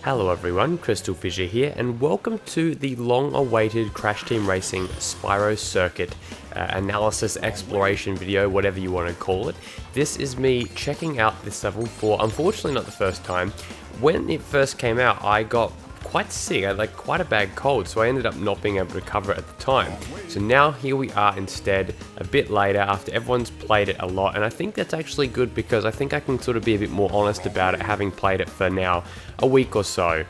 Hello everyone, CrystalFissure here, and welcome to the long-awaited Crash Team Racing Spyro Circuit analysis exploration video, whatever you want to call it. This is me checking out this level for, unfortunately not the first time. When it first came out, I got quite sick. I had like quite a bad cold, so I ended up not being able to cover it at the time. So now here we are instead, a bit later after everyone's played it a lot, and I think that's actually good because I think I can sort of be a bit more honest about it, having played it for now a week or so.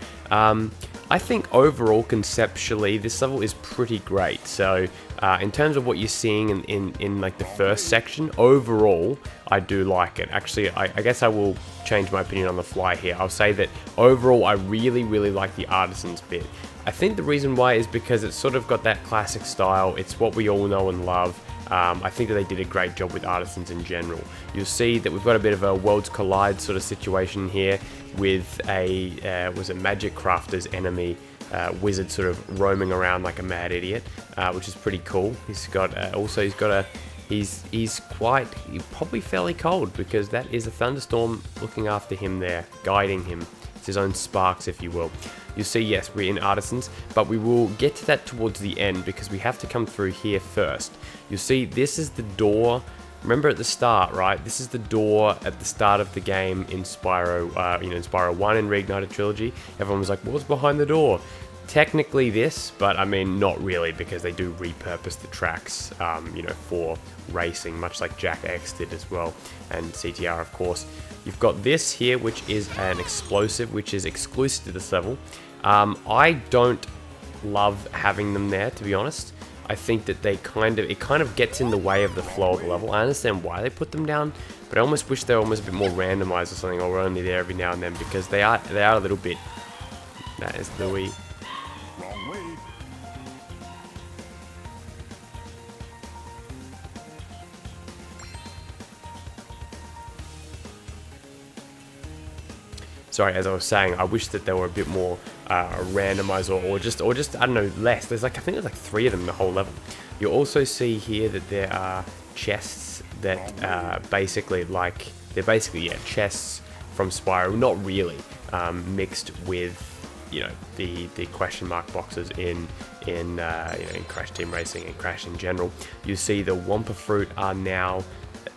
I think overall, conceptually, this level is pretty great. So in terms of what you're seeing in like the first section, overall, I do like it. Actually, I guess I will change my opinion on the fly here. I'll say that overall, I really like the artisans bit. I think the reason why is because it's sort of got that classic style. It's what we all know and love. I think that they did a great job with artisans in general. You'll see that we've got a bit of a Worlds Collide sort of situation here with a was it Magic Crafter's enemy wizard sort of roaming around like a mad idiot, which is pretty cool. He's got he's probably fairly cold because that is a thunderstorm looking after him there, guiding him. It's his own sparks, if you will. You'll see, yes, we're in artisans, but we will get to that towards the end because we have to come through here first. You'll see this is the door. Remember at the start, right? This is the door at the start of the game in Spyro, in Spyro 1 and Reignited Trilogy. Everyone was like, what's behind the door? Technically this, but I mean, not really, because they do repurpose the tracks, for racing, much like Jack X did as well, and CTR, of course. You've got this here, which is an explosive, which is exclusive to this level. I don't love having them there, to be honest. I think that it kind of gets in the way of the flow of the level. I understand why they put them down, but I almost wish they were almost a bit more randomized or something, or were only there every now and then, because they are a little bit. That is Louis. Wrong way. Sorry, as I was saying, I wish that they were a bit more randomized or just I don't know, less. I think there's like 3 of them in the whole level. You'll also see here that there are chests that they're basically chests from Spyro, not really, mixed with the question mark boxes in Crash Team Racing and Crash in general. You see the Wumpa fruit are now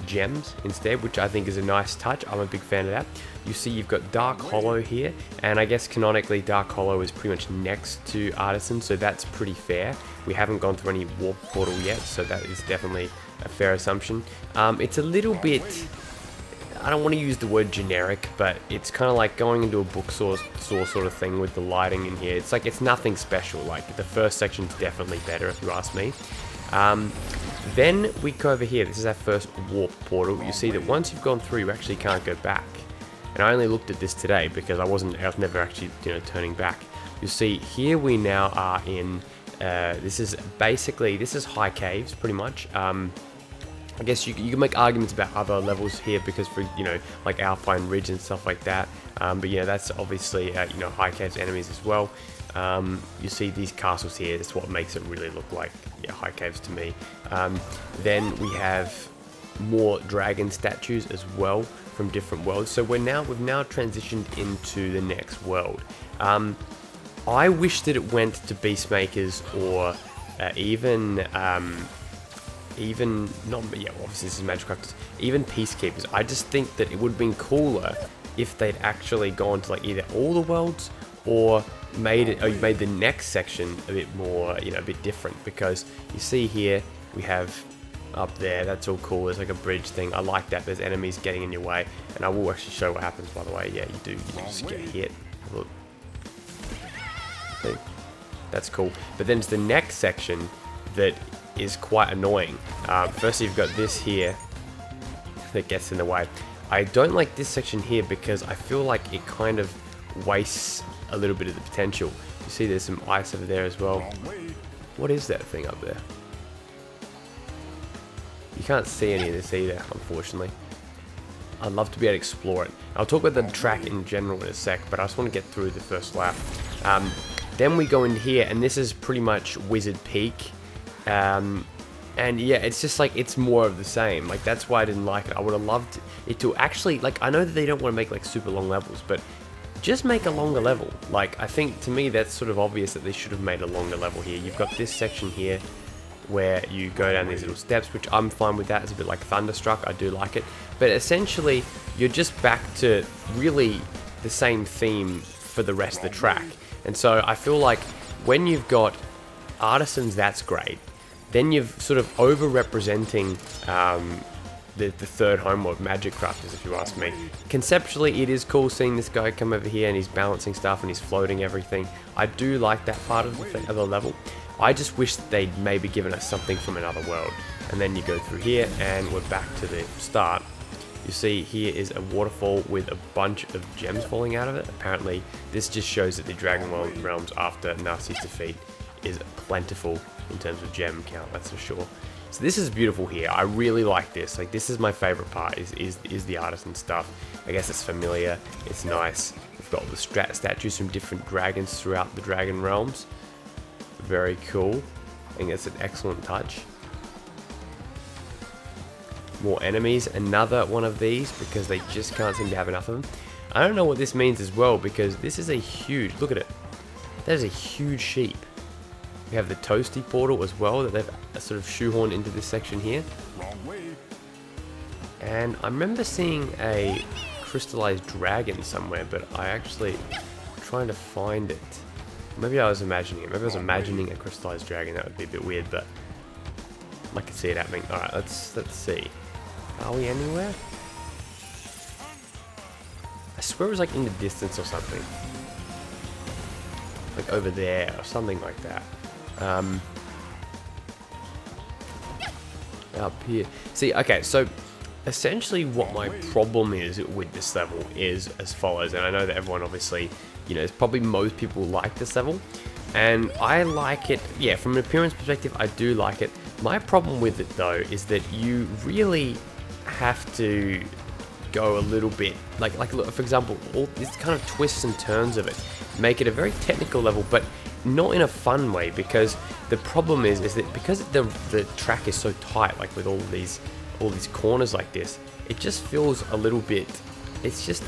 gems instead, which I think is a nice touch. I'm a big fan of that. You see you've got Dark Hollow here, and I guess canonically Dark Hollow is pretty much next to Artisan, so that's pretty fair. We haven't gone through any warp portal yet, so that is definitely a fair assumption. It's a little bit, I don't want to use the word generic, but it's kind of like going into a bookstore sort of thing with the lighting in here. It's like it's nothing special. Like the first section's definitely better if you ask me. Then we go over here. This is our first warp portal. You see that once you've gone through, you actually can't go back. And I only looked at this today because I was never actually turning back. You see here we now are in. This is high caves pretty much. I guess you can make arguments about other levels here because for like Alpine Ridge and stuff like that. But yeah, that's obviously high caves enemies as well. You see these castles here. That's what makes it really look like high caves to me. Then we have more dragon statues as well from different worlds. So we've now transitioned into the next world. I wish that it went to Beastmakers or even obviously this is Magic Crafters, even Peacekeepers. I just think that it would have been cooler if they'd actually gone to like either all the worlds or made the next section a bit more, a bit different, because you see here we have up there, that's all cool. There's like a bridge thing. I like that. There's enemies getting in your way, and I will actually show what happens, by the way. Yeah, you just get hit. Look. See? That's cool. But then it's the next section that is quite annoying. First you've got this here that gets in the way. I don't like this section here because I feel like it kind of wastes a little bit of the potential. You see there's some ice over there as well. What is that thing up there? You can't see any of this either, unfortunately. I'd love to be able to explore it. I'll talk about the track in general in a sec, but I just want to get through the first lap. Then we go in here, and this is pretty much Wizard Peak. And yeah, it's just like, it's more of the same. Like, that's why I didn't like it. I would have loved it to actually, like, I know that they don't want to make like super long levels, but just make a longer level. Like, I think to me that's sort of obvious that they should have made a longer level here. You've got this section here where you go down these little steps, which I'm fine with that. It's a bit like Thunderstruck, I do like it. But essentially, you're just back to really the same theme for the rest of the track. And so I feel like when you've got Artisans, that's great. Then you've sort of over-representing the third home of Magic Crafters, if you ask me. Conceptually, it is cool seeing this guy come over here and he's balancing stuff and he's floating everything. I do like that part of the level. I just wish that they'd maybe given us something from another world. And then you go through here and we're back to the start. You see here is a waterfall with a bunch of gems falling out of it. Apparently this just shows that the Dragon Realms after Narcis's defeat is plentiful in terms of gem count, that's for sure. So this is beautiful here. I really like this. Like, this is my favorite part is the artisan stuff. I guess it's familiar, it's nice. We've got the statues from different dragons throughout the Dragon Realms. Very cool. I think that's an excellent touch. More enemies, another one of these, because they just can't seem to have enough of them. I don't know what this means as well, because this is a huge, look at it. That is a huge sheep. We have the Toasty portal as well that they've sort of shoehorned into this section here. Wrong way. And I remember seeing a crystallized dragon somewhere, but I actually trying to find it. Maybe I was imagining it. Maybe I was imagining a crystallized dragon. That would be a bit weird, but I can see it happening. All right, let's see. Are we anywhere? I swear it was like in the distance or something, like over there or something like that. Up here. See, okay, so essentially what my problem is with this level is as follows, and I know that everyone obviously, you know, it's probably most people like this level, and I like it, yeah, from an appearance perspective, I do like it. My problem with it though is that you really have to go a little bit, like look, for example, all these kind of twists and turns of it make it a very technical level, but not in a fun way, because the problem is that because the track is so tight, like with all these corners like this, it just feels a little bit, it's just,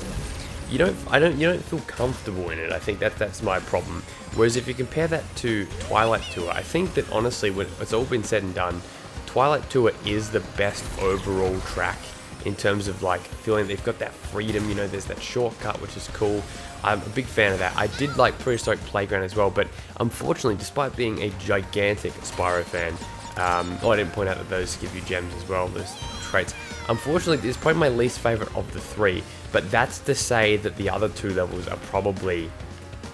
you don't feel comfortable in it. I think that's my problem. Whereas if you compare that to Twilight Tour, I think that honestly, when it's all been said and done, Twilight Tour is the best overall track in terms of like feeling they've got that freedom, you know, there's that shortcut, which is cool. I'm a big fan of that. I did like Prehistoric Playground as well, but unfortunately, despite being a gigantic Spyro fan, I didn't point out that those give you gems as well, those traits. Unfortunately, it's probably my least favorite of the three, but that's to say that the other two levels are probably,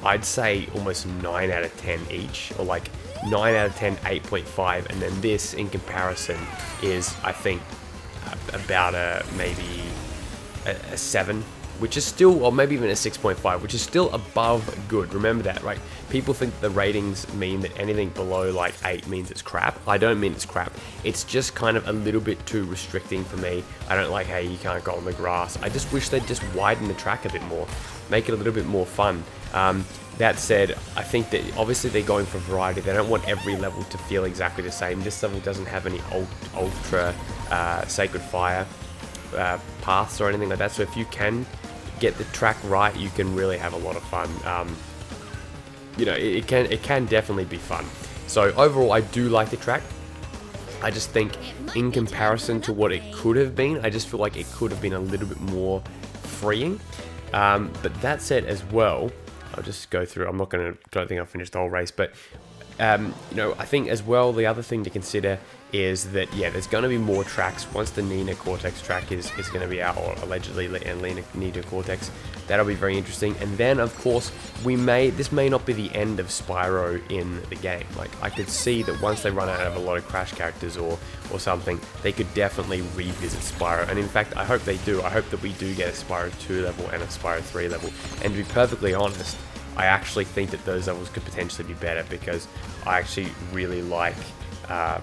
I'd say, almost 9 out of 10 each, or like 9 out of 10, 8.5, and then this, in comparison, is, I think, about maybe a 7, which is still, or maybe even a 6.5, which is still above good. Remember that, right? People think the ratings mean that anything below like 8 means it's crap. I don't mean it's crap. It's just kind of a little bit too restricting for me. I don't like, hey, you can't go on the grass. I just wish they'd just widen the track a bit more, make it a little bit more fun. That said, I think that obviously they're going for variety. They don't want every level to feel exactly the same. This level doesn't have any ultra sacred fire paths or anything like that. So if you can get the track right, you can really have a lot of fun. You know, it can definitely be fun. So overall, I do like the track. I just think in comparison to what it could have been, I just feel like it could have been a little bit more freeing. But that said as well, I'll just go through, don't think I'll finish the whole race, but you know, I think as well, the other thing to consider is that, yeah, there's going to be more tracks once the Nina Cortex track is going to be out, or allegedly Nina Cortex. That'll be very interesting. And then, of course, this may not be the end of Spyro in the game. Like, I could see that once they run out of a lot of Crash characters or something, they could definitely revisit Spyro. And in fact, I hope they do. I hope that we do get a Spyro 2 level and a Spyro 3 level. And to be perfectly honest, I actually think that those levels could potentially be better, because I actually really like,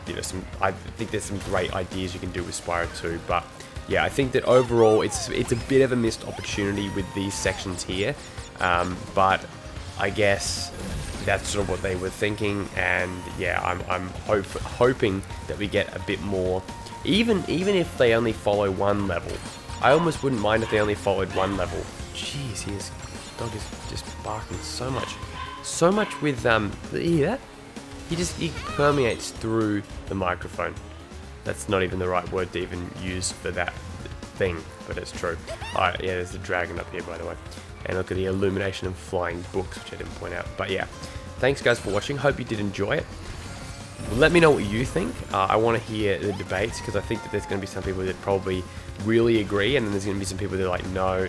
you know, I think there's some great ideas you can do with Spyro 2, but yeah, I think that overall it's a bit of a missed opportunity with these sections here, but I guess that's sort of what they were thinking, and yeah, I'm hoping that we get a bit more, even if they only follow one level. I almost wouldn't mind if they only followed one level. Jeez, dog is just barking so much. So much with, you hear that? He permeates through the microphone. That's not even the right word to even use for that thing, but it's true. Alright, yeah, there's a dragon up here, by the way. And look at the illumination of flying books, which I didn't point out. But yeah, thanks guys for watching. Hope you did enjoy it. Let me know what you think. I want to hear the debates, because I think that there's going to be some people that probably really agree, and then there's going to be some people that are like, no,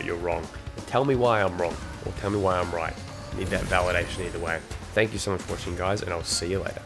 you're wrong. Tell me why I'm wrong, or tell me why I'm right. Need that validation either way. Thank you so much for watching, guys, and I'll see you later.